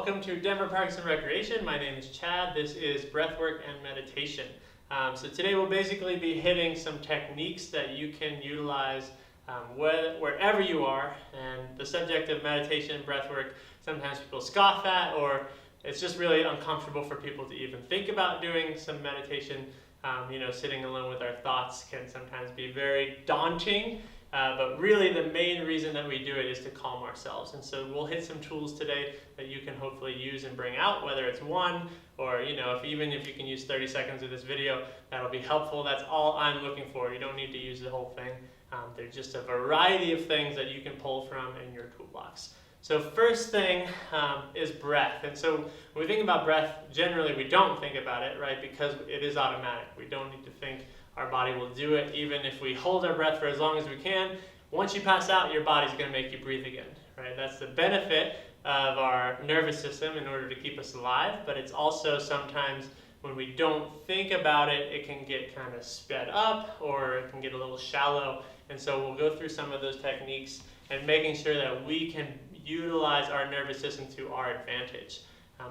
Welcome to Denver Parks and Recreation. My name is Chad. This is Breathwork and Meditation. So today we'll basically be hitting some techniques that you can utilize wherever you are. And the subject of meditation and breathwork, sometimes people scoff at, or it's just really uncomfortable for people to even think about doing some meditation. Sitting alone with our thoughts can sometimes be very daunting. But really the main reason that we do it is to calm ourselves. And so we'll hit some tools today that you can hopefully use and bring out, whether it's one or, even if you can use 30 seconds of this video, that'll be helpful. That's all I'm looking for. You don't need to use the whole thing. There's just a variety of things that you can pull from in your toolbox. So first thing is breath. And so when we think about breath, generally we don't think about it, right? Because it is automatic. We don't need to think. Our body will do it even if we hold our breath for as long as we can. Once you pass out, your body's going to make you breathe again, right? That's the benefit of our nervous system in order to keep us alive, but it's also sometimes when we don't think about it, it can get kind of sped up or it can get a little shallow. And so we'll go through some of those techniques and making sure that we can utilize our nervous system to our advantage.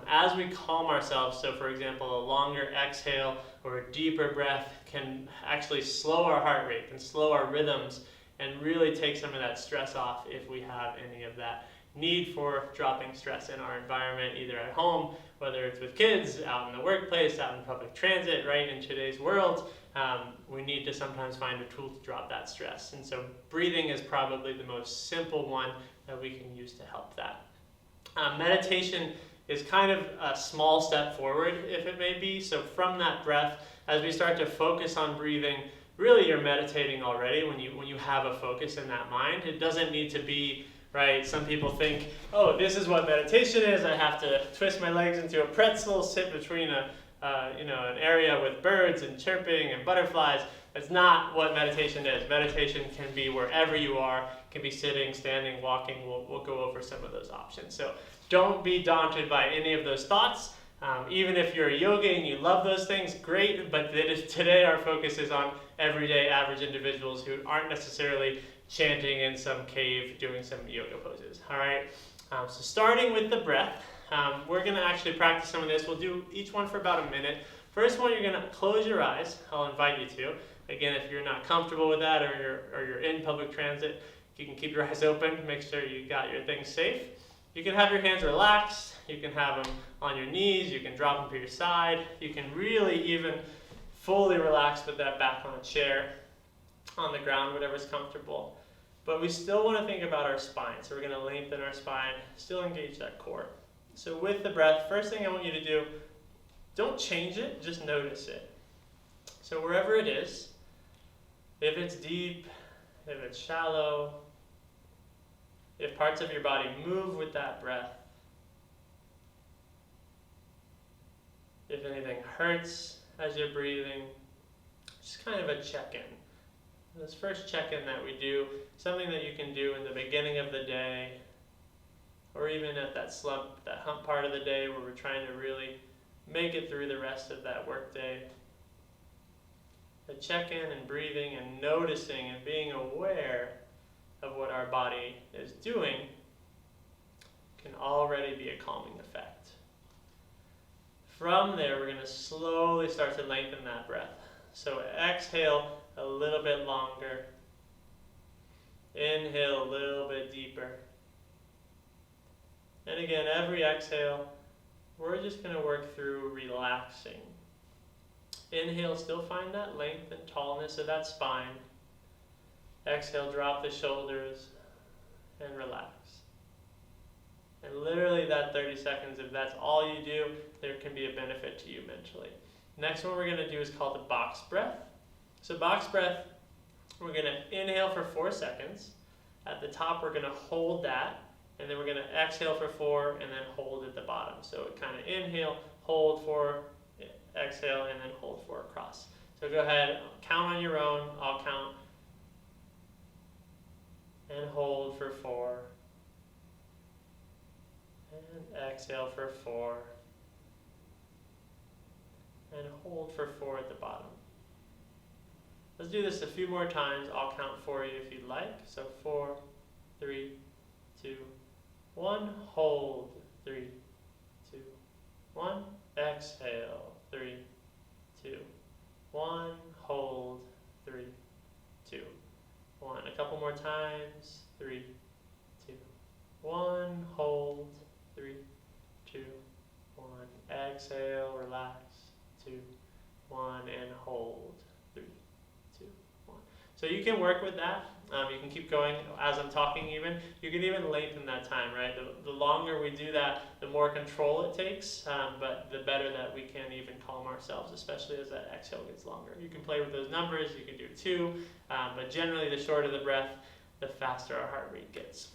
As we calm ourselves, so for example, a longer exhale or a deeper breath can actually slow our heart rate, can slow our rhythms, and really take some of that stress off if we have any of that need for dropping stress in our environment, either at home, whether it's with kids, out in the workplace, out in public transit, right? In today's world, we need to sometimes find a tool to drop that stress. And so breathing is probably the most simple one that we can use to help that. Meditation is kind of a small step forward, if it may be. So from that breath, as we start to focus on breathing, really you're meditating already when you have a focus in that mind. It doesn't need to be, right? Some people think, oh, this is what meditation is. I have to twist my legs into a pretzel, sit between an area with birds and chirping and butterflies. That's not what meditation is. Meditation can be wherever you are. It can be sitting, standing, walking. We'll go over some of those options. So don't be daunted by any of those thoughts. Even if you're a yogi and you love those things, great. But today our focus is on everyday average individuals who aren't necessarily chanting in some cave doing some yoga poses. All right. So starting with the breath, we're going to actually practice some of this. We'll do each one for about a minute. First one, you're going to close your eyes. I'll invite you to. Again, if you're not comfortable with that or you're in public transit, you can keep your eyes open. Make sure you got your things safe. You can have your hands relaxed. You can have them on your knees. You can drop them to your side. You can really even fully relax with that back on a chair, on the ground, whatever's comfortable. But we still want to think about our spine. So we're going to lengthen our spine, still engage that core. So with the breath, first thing I want you to do, don't change it, just notice it. So wherever it is, if it's deep, if it's shallow, if parts of your body move with that breath, if anything hurts as you're breathing, just kind of a check-in. This first check-in that we do, something that you can do in the beginning of the day, or even at that slump, that hump part of the day where we're trying to really make it through the rest of that work day. A check-in and breathing and noticing and being aware of what our body is doing can already be a calming effect. From there, we're going to slowly start to lengthen that breath. So exhale a little bit longer. Inhale a little bit deeper. And again, every exhale, we're just going to work through relaxing. Inhale, still find that length and tallness of that spine. Exhale, drop the shoulders and relax. And literally that 30 seconds, if that's all you do, there can be a benefit to you mentally. Next one we're going to do is called the box breath. So box breath, we're going to inhale for 4 seconds. At the top, we're going to hold that. And then we're going to exhale for 4 and then hold at the bottom. So kind of inhale, hold 4, exhale, and then hold 4 across. So go ahead, count on your own. I'll count. And hold for 4. And exhale for 4. And hold for 4 at the bottom. Let's do this a few more times. I'll count for you if you'd like. So 4, 3, 2, 1. Hold. 3, 1. Exhale, 3, 2, 1. Hold, 3, 2, 1. A couple more times. 3, 2, 1. Hold, 3, 2, 1. Exhale, relax, 2, 1, and hold, 3, 2, 1. So you can work with that. You can keep going as I'm talking even. You can even lengthen that time, right? The longer we do that, the more control it takes, but the better that we can even calm ourselves, especially as that exhale gets longer. You can play with those numbers. You can do 2, but generally the shorter the breath, the faster our heart rate gets.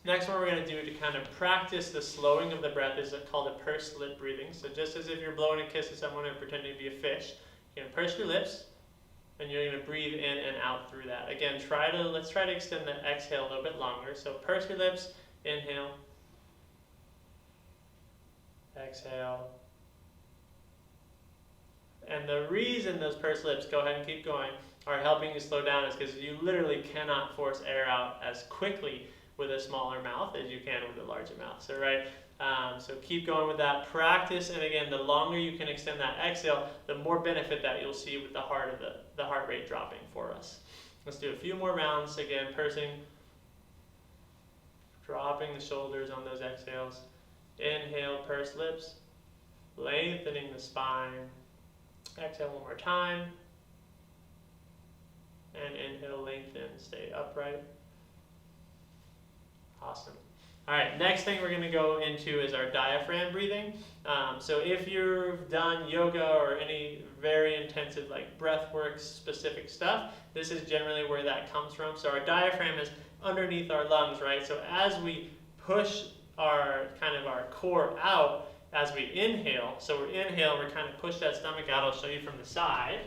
Next one we're going to do to kind of practice the slowing of the breath is called a pursed lip breathing. So just as if you're blowing a kiss to someone and pretending to be a fish, you're going to purse your lips, and you're going to breathe in and out through that. Again, let's try to extend the exhale a little bit longer. So purse your lips, inhale, exhale. And the reason those pursed lips, go ahead and keep going, are helping you slow down is because you literally cannot force air out as quickly with a smaller mouth as you can with a larger mouth. So so keep going with that practice, and again, the longer you can extend that exhale, the more benefit that you'll see with the heart rate dropping for us. Let's do a few more rounds. Again, pursing, dropping the shoulders on those exhales. Inhale, pursed lips, lengthening the spine. Exhale one more time, and inhale, lengthen, stay upright. Awesome. All right, next thing we're going to go into is our diaphragm breathing. So if you've done yoga or any very intensive like breath work specific stuff, this is generally where that comes from. So our diaphragm is underneath our lungs, right? So as we push our core out as we inhale, so we're kind of push that stomach out. I'll show you from the side.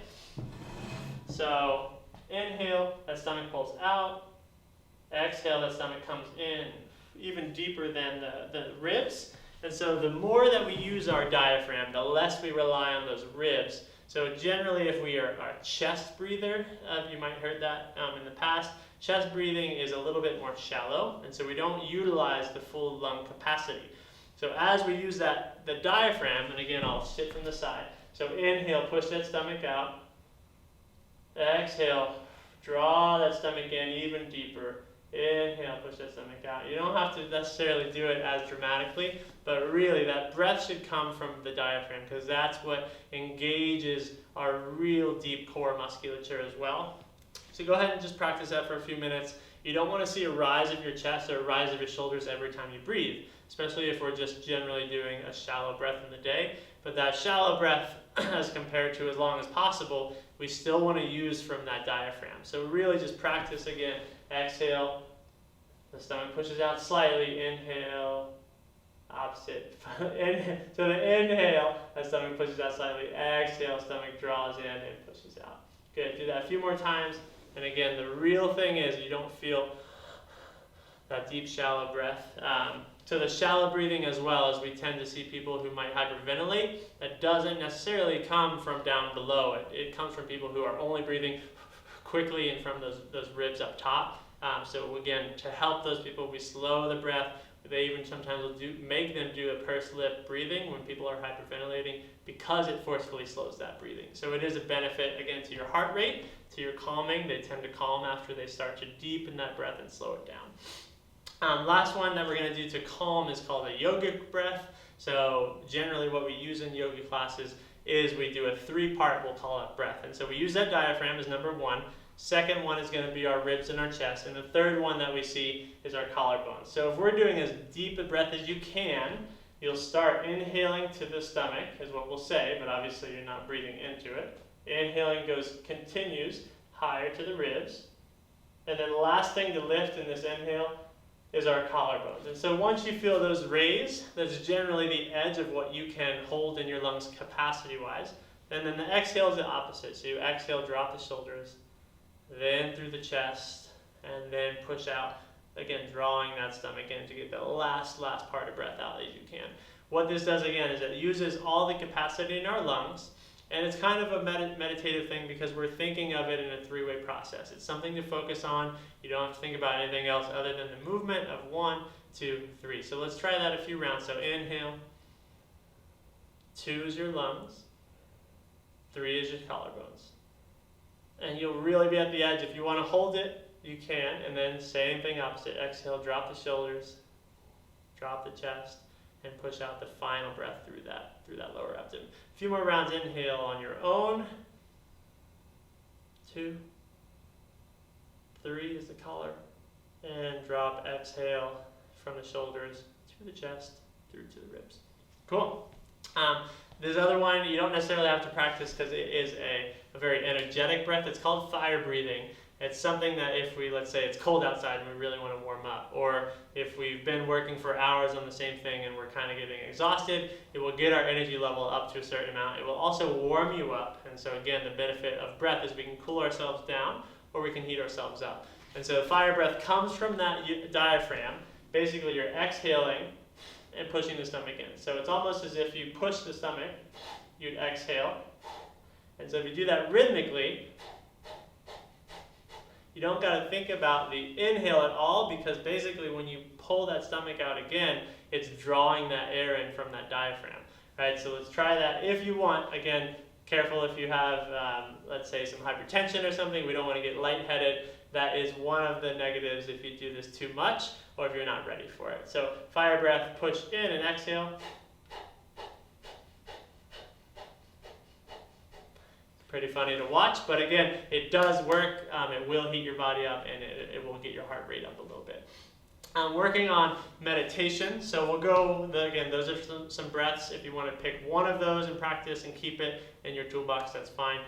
So inhale, that stomach pulls out. Exhale, the stomach comes in even deeper than the ribs. And so the more that we use our diaphragm, the less we rely on those ribs. So generally, if we are a chest breather, you might have heard that in the past, chest breathing is a little bit more shallow, and so we don't utilize the full lung capacity. So as we use the diaphragm, and again, I'll sit from the side. So inhale, push that stomach out. Exhale, draw that stomach in even deeper. Inhale, push that stomach out. You don't have to necessarily do it as dramatically, but really that breath should come from the diaphragm because that's what engages our real deep core musculature as well. So go ahead and just practice that for a few minutes. You don't want to see a rise of your chest or a rise of your shoulders every time you breathe, especially if we're just generally doing a shallow breath in the day. But that shallow breath, as compared to as long as possible, we still want to use from that diaphragm. So really just practice again. Exhale, the stomach pushes out slightly. Inhale, opposite. So the inhale, the stomach pushes out slightly. Exhale, stomach draws in and pushes out. Good, do that a few more times. And again, the real thing is you don't feel that deep, shallow breath. So the shallow breathing as well, as we tend to see people who might hyperventilate, that doesn't necessarily come from down below. It comes from people who are only breathing quickly and from those ribs up top. So again, to help those people, we slow the breath. They even sometimes will make them do a pursed lip breathing when people are hyperventilating because it forcefully slows that breathing. So it is a benefit, again, to your heart rate, to your calming. They tend to calm after they start to deepen that breath and slow it down. Last one that we're going to do to calm is called a yogic breath. So generally what we use in yoga classes is we do a 3-part, we'll call it breath. And so we use that diaphragm as number 1. Second one is going to be our ribs and our chest. And the third one that we see is our collarbone. So if we're doing as deep a breath as you can, you'll start inhaling to the stomach, is what we'll say, but obviously you're not breathing into it. Inhaling continues higher to the ribs. And then the last thing to lift in this inhale is our collarbones. And so once you feel those raise, that's generally the edge of what you can hold in your lungs capacity-wise. And then the exhale is the opposite. So you exhale, drop the shoulders, then through the chest, and then push out, again, drawing that stomach in to get the last part of breath out as you can. What this does, again, is it uses all the capacity in our lungs, and it's kind of a meditative thing because we're thinking of it in a 3-way process. It's something to focus on. You don't have to think about anything else other than the movement of 1, 2, 3. So let's try that a few rounds. So inhale, 2 is your lungs, 3 is your collarbones. And you'll really be at the edge. If you want to hold it, you can, and then same thing opposite. Exhale, drop the shoulders, drop the chest, and push out the final breath through that lower abdomen. A few more rounds. Inhale on your own. 2, 3 is the collar, and drop. Exhale from the shoulders to the chest, through to the ribs. Cool. This other one you don't necessarily have to practice because it is a very energetic breath. It's called fire breathing. It's something that if we, let's say it's cold outside and we really want to warm up, or if we've been working for hours on the same thing and we're kind of getting exhausted, it will get our energy level up to a certain amount. It will also warm you up. And so again, the benefit of breath is we can cool ourselves down or we can heat ourselves up. And so fire breath comes from that diaphragm. Basically, you're exhaling and pushing the stomach in. So it's almost as if you push the stomach, you'd exhale. And so if you do that rhythmically, you don't got to think about the inhale at all, because basically when you pull that stomach out again, it's drawing that air in from that diaphragm. Right? So let's try that if you want. Again, careful if you have, let's say, some hypertension or something. We don't want to get lightheaded. That is one of the negatives if you do this too much or if you're not ready for it. So fire breath, push in and exhale. Pretty funny to watch, but again, it does work. It will heat your body up, and it will get your heart rate up a little bit. Working on meditation, so we'll go, again, those are some breaths. If you want to pick one of those and practice and keep it in your toolbox, that's fine.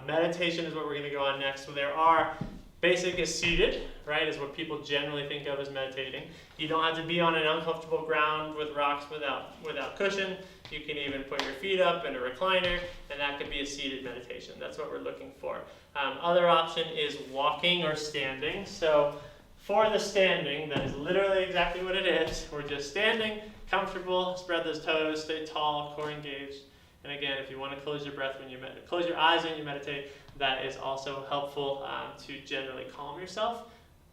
Meditation is what we're going to go on next. So there are, basic is seated, right, is what people generally think of as meditating. You don't have to be on an uncomfortable ground with rocks without cushion. You can even put your feet up in a recliner, and that could be a seated meditation. That's what we're looking for. Other option is walking or standing. So for the standing, that is literally exactly what it is. We're just standing, comfortable, spread those toes, stay tall, core engaged. And again, if you want to close your breath when you close your eyes when you meditate, that is also helpful to generally calm yourself.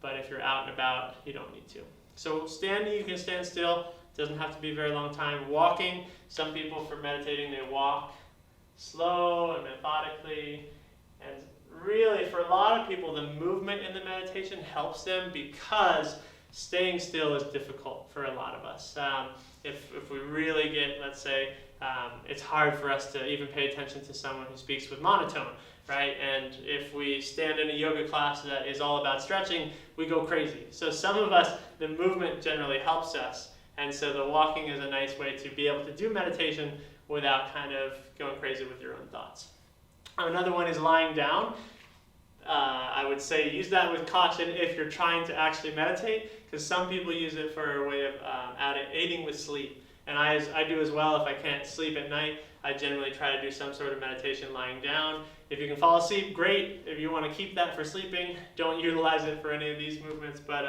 But if you're out and about, you don't need to. So standing, you can stand still. Doesn't have to be a very long time. Walking, some people for meditating, they walk slow and methodically. And really, for a lot of people, the movement in the meditation helps them, because staying still is difficult for a lot of us. If we really get, let's say, it's hard for us to even pay attention to someone who speaks with monotone, right? And if we stand in a yoga class that is all about stretching, we go crazy. So some of us, the movement generally helps us. And so the walking is a nice way to be able to do meditation without kind of going crazy with your own thoughts. Another one is lying down. I would say use that with caution if you're trying to actually meditate, because some people use it for a way of aiding with sleep. And I do as well. If I can't sleep at night, I generally try to do some sort of meditation lying down. If you can fall asleep, great. If you want to keep that for sleeping, don't utilize it for any of these movements. But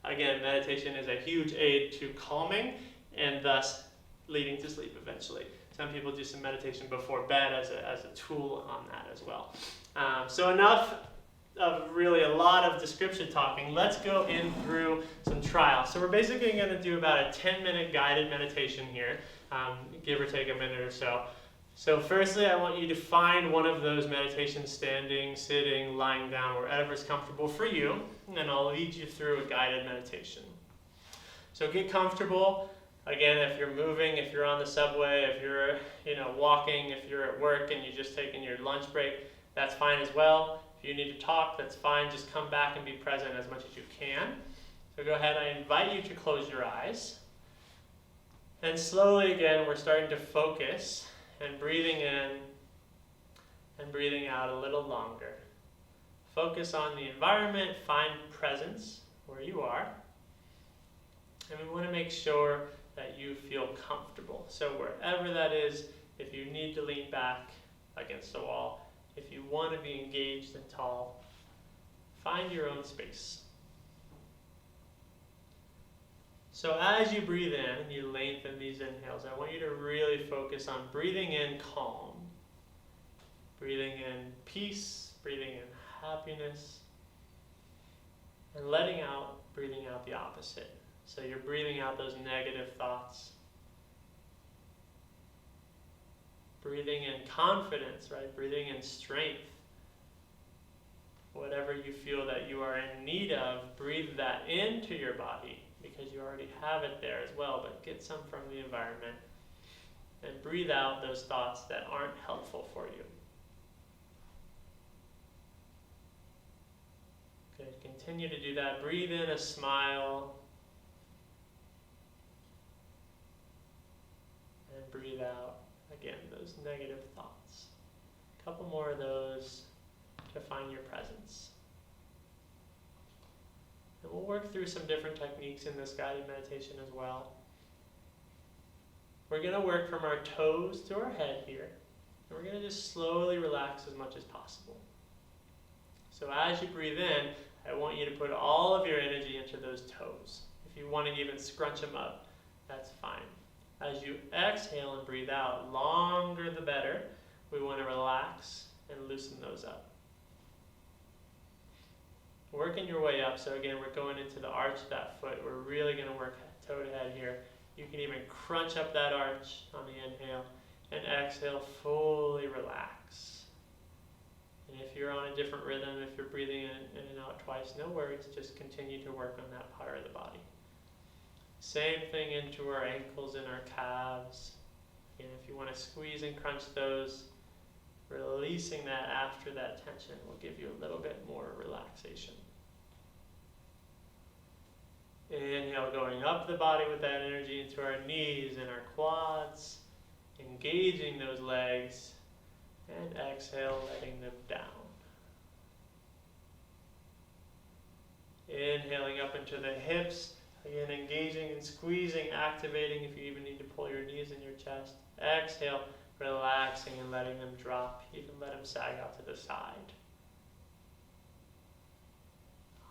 again, meditation is a huge aid to calming and thus leading to sleep eventually. Some people do some meditation before bed as a tool on that as well. So enough of really a lot of description talking. Let's go in through some trials. So we're basically going to do about a 10-minute guided meditation here, give or take a minute or so. So firstly, I want you to find one of those meditations, standing, sitting, lying down, wherever is comfortable for you, and then I'll lead you through a guided meditation. So get comfortable. Again, if you're moving, if you're on the subway, if you're walking, if you're at work and you're just taking your lunch break, that's fine as well. If you need to talk, that's fine. Just come back and be present as much as you can. So go ahead, I invite you to close your eyes. And slowly again, we're starting to focus and breathing in and breathing out a little longer. Focus on the environment, find presence where you are. And we want to make sure that you feel comfortable. So wherever that is, if you need to lean back against the wall, if you want to be engaged and tall, find your own space. So as you breathe in and you lengthen these inhales, I want you to really focus on breathing in calm, breathing in peace, breathing in happiness, and letting out, breathing out the opposite. So you're breathing out those negative thoughts. breathing in confidence, right? Breathing in strength. Whatever you feel that you are in need of, breathe that into your body because you already have it there as well, but get some from the environment. And breathe out those thoughts that aren't helpful for you. Good. Continue to do that. Breathe in a smile. And breathe out, again, those negative thoughts. A couple more of those to find your presence. And we'll work through some different techniques in this guided meditation as well. We're going to work from our toes to our head here. And we're going to just slowly relax as much as possible. So as you breathe in, I want you to put all of your energy into those toes. If you want to even scrunch them up, that's fine. As you exhale and breathe out, longer the better. We want to relax and loosen those up. Working your way up. So again, we're going into the arch of that foot. We're really going to work toe to head here. You can even crunch up that arch on the inhale and exhale, fully relax. And if you're on a different rhythm, if you're breathing in and out twice, no worries, just continue to work on that part of the body. Same thing into our ankles and our calves. And if you want to squeeze and crunch those, releasing that after that tension will give you a little bit more relaxation. Inhale, going up the body with that energy into our knees and our quads, engaging those legs, and exhale, letting them down. Inhaling up into the hips, again engaging and squeezing, activating if you even need to pull your knees in your chest. Exhale, relaxing and letting them drop. You can let them sag out to the side.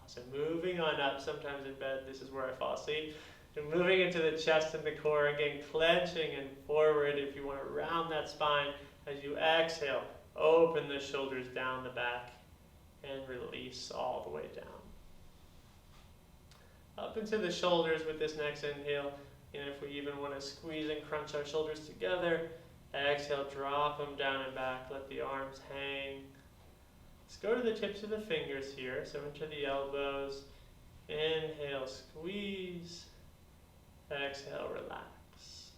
So moving on up, sometimes in bed, this is where I fall asleep. And moving into the chest and the core, again, clenching and forward if you want to round that spine. As you exhale, open the shoulders down the back and release all the way down. Up into the shoulders with this next inhale. And if we even want to squeeze and crunch our shoulders together, exhale, drop them down and back, let the arms hang. Let's go to the tips of the fingers here, so into the elbows. Inhale, squeeze. Exhale, relax.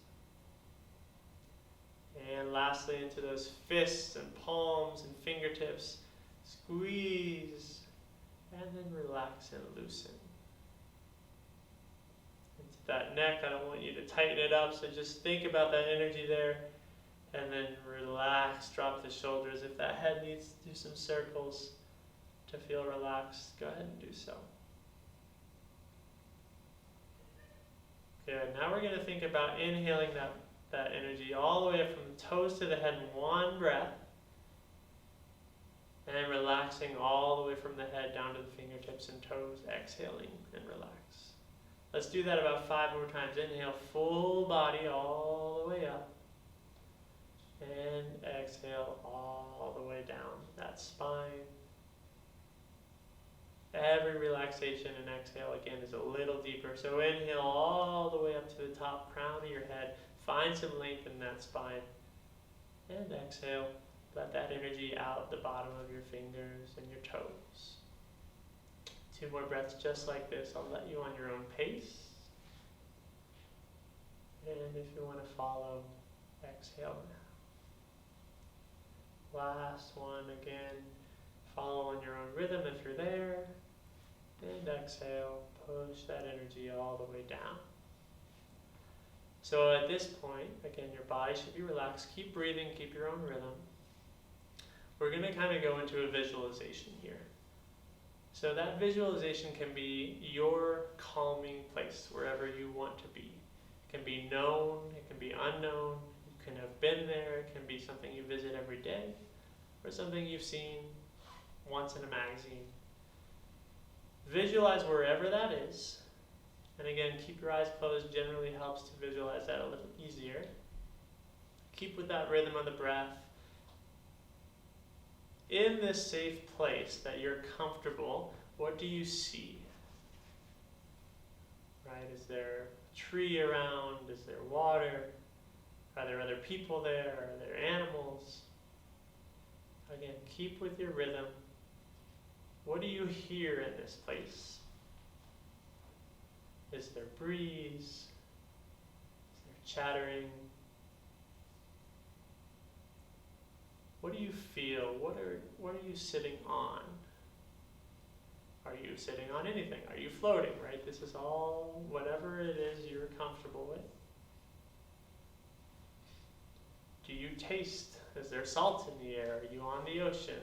And lastly, into those fists and palms and fingertips. Squeeze, and then relax and loosen. Into that neck, I don't want you to tighten it up, so just think about that energy there. And then relax, drop the shoulders. If that head needs to do some circles to feel relaxed, go ahead and do so. Good. Now we're going to think about inhaling that energy all the way up from the toes to the head in one breath. And relaxing all the way from the head down to the fingertips and toes, exhaling and relax. Let's do that about 5 more times. Inhale, full body all the way up. And exhale all the way down that spine. Every relaxation and exhale again is a little deeper. So inhale all the way up to the top crown of your head. Find some length in that spine. And exhale. Let that energy out the bottom of your fingers and your toes. 2 more breaths just like this. I'll let you on your own pace. And if you want to follow, exhale now. Last one again. Follow on your own rhythm if you're there. And exhale. Push that energy all the way down. So at this point, again, your body should be relaxed. Keep breathing. Keep your own rhythm. We're going to kind of go into a visualization here. So that visualization can be your calming place, wherever you want to be. It can be known, it can be unknown, you can have been there, it can be something you visit every day, or something you've seen once in a magazine. Visualize wherever that is. And again, keep your eyes closed, generally helps to visualize that a little easier. Keep with that rhythm of the breath. In this safe place that you're comfortable, what do you see? Right? Is there a tree around? Is there water? Are there other people there? Are there animals? Again, keep with your rhythm. What do you hear in this place? Is there breeze? Is there chattering? What do you feel? What are you sitting on? Are you sitting on anything? Are you floating, right? This is all whatever it is you're comfortable with. Do you taste? Is there salt in the air? Are you on the ocean?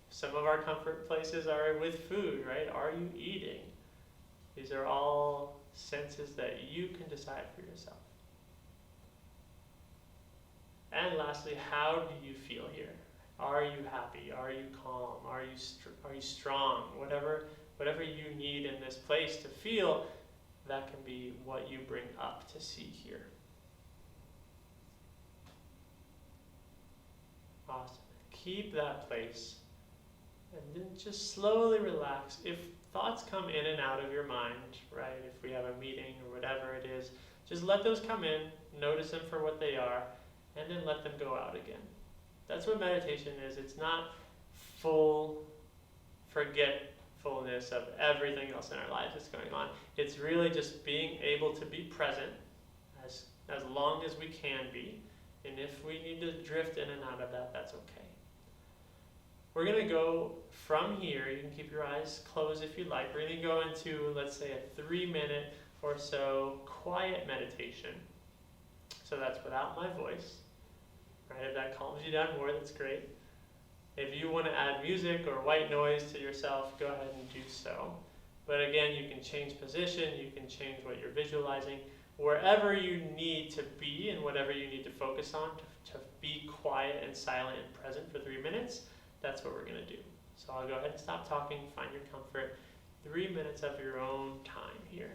Some of our comfort places are with food, right? Are you eating? These are all senses that you can decide for yourself. And lastly, how do you feel here? Are you happy? Are you calm? Are you strong? Whatever you need in this place to feel, that can be what you bring up to see here. Awesome. Keep that place. And then just slowly relax. If thoughts come in and out of your mind, right? If we have a meeting or whatever it is, just let those come in, notice them for what they are, and then let them go out again. That's what meditation is. It's not full forgetfulness of everything else in our lives that's going on. It's really just being able to be present as long as we can be. And if we need to drift in and out of that, that's okay. We're going to go from here. You can keep your eyes closed if you like. We're going to go into, let's say, a 3-minute or so quiet meditation. So that's without my voice. Right? If that calms you down more, that's great. If you want to add music or white noise to yourself, go ahead and do so. But again, you can change position, you can change what you're visualizing. Wherever you need to be and whatever you need to focus on to be quiet and silent and present for 3 minutes, that's what we're going to do. So I'll go ahead and stop talking, find your comfort. 3 minutes of your own time here.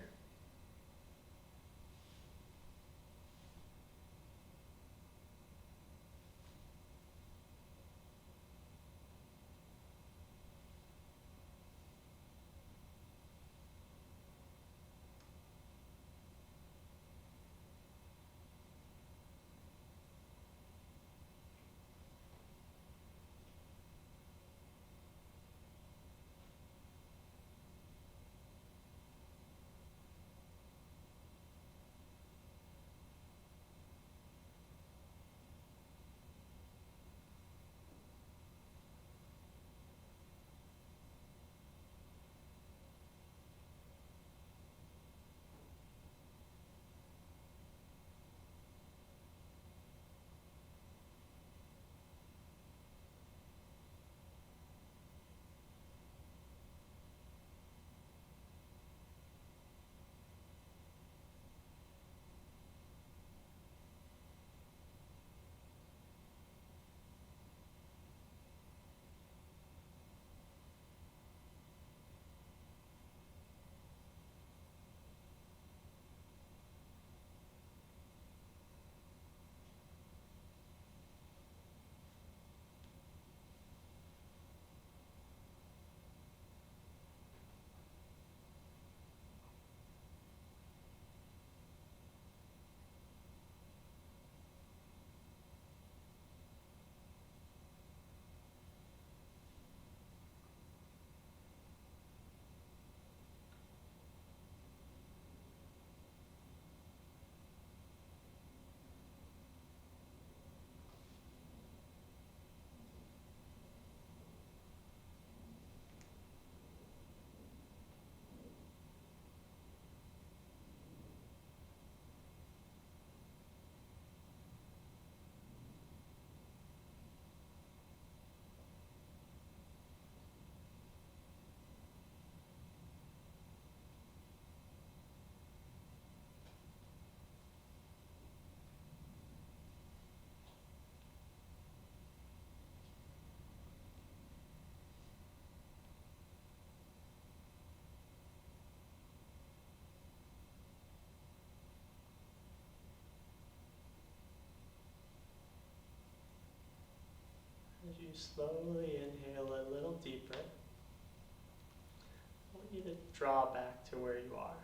As you slowly inhale a little deeper, I want you to draw back to where you are.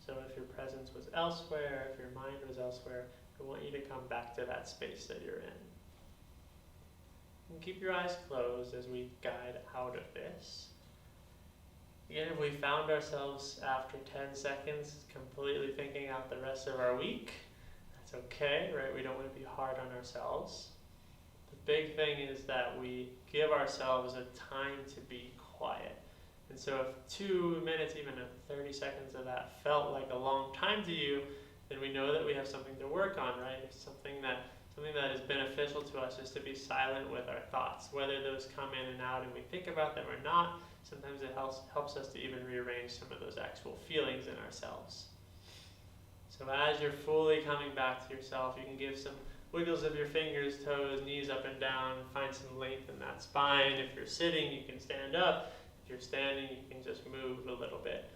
So if your presence was elsewhere, if your mind was elsewhere, I want you to come back to that space that you're in. And keep your eyes closed as we guide out of this. Again, if we found ourselves after 10 seconds completely thinking out the rest of our week, that's okay, right? We don't want to be hard on ourselves. The big thing is that we give ourselves a time to be quiet. And so if 2 minutes, even 30 seconds of that felt like a long time to you, then we know that we have something to work on, right? It's something that is beneficial to us is to be silent with our thoughts, whether those come in and out and we think about them or not. Sometimes it helps us to even rearrange some of those actual feelings in ourselves. So as you're fully coming back to yourself, you can give some wiggles of your fingers, toes, knees up and down, find some length in that spine. If you're sitting, you can stand up. If you're standing, you can just move a little bit.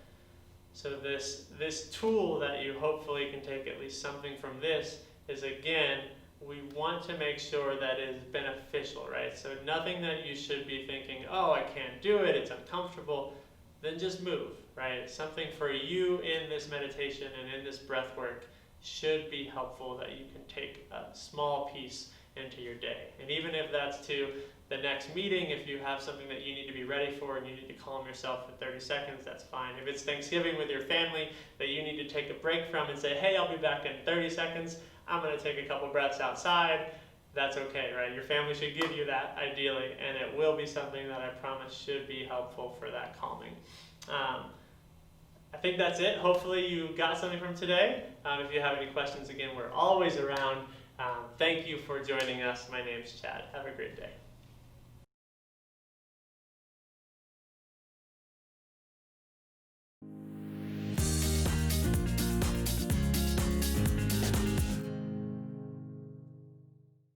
So this tool that you hopefully can take at least something from this is, again, we want to make sure that it is beneficial, right? So nothing that you should be thinking, oh, I can't do it, it's uncomfortable. Then just move, right? Something for you in this meditation and in this breath work should be helpful that you can take a small piece into your day. And even if that's to the next meeting, if you have something that you need to be ready for and you need to calm yourself for 30 seconds, that's fine. If it's Thanksgiving with your family that you need to take a break from and say, hey, I'll be back in 30 seconds, I'm going to take a couple breaths outside, that's okay, right? Your family should give you that, ideally, and it will be something that I promise should be helpful for that calming. I think that's it. Hopefully you got something from today. If you have any questions, again, we're always around. Thank you for joining us. My name's Chad. Have a great day.